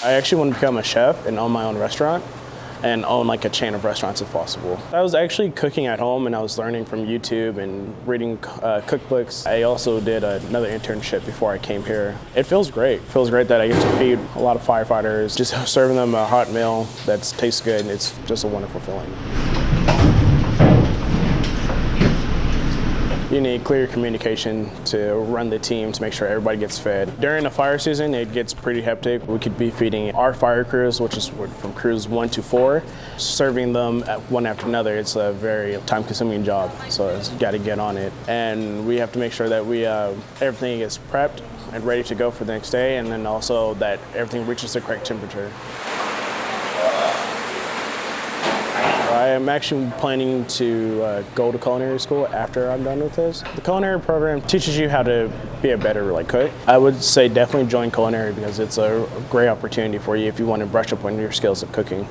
I actually want to become a chef and own my own restaurant and own like a chain of restaurants if possible. I was actually cooking at home and I was learning from YouTube and reading cookbooks. I also did another internship before I came here. It feels great. It feels great that I get to feed a lot of firefighters, just serving them a hot meal that tastes good. It's just a wonderful feeling. You need clear communication to run the team to make sure everybody gets fed. During the fire season, it gets pretty hectic. We could be feeding our fire crews, which is from crews 1 to 4, serving them one after another. It's a very time-consuming job, so it's got to get on it. And we have to make sure that everything is prepped and ready to go for the next day, and then also that everything reaches the correct temperature. I am actually planning to go to culinary school after I'm done with this. The culinary program teaches you how to be a better cook. I would say definitely join culinary because it's a great opportunity for you if you want to brush up on your skills of cooking.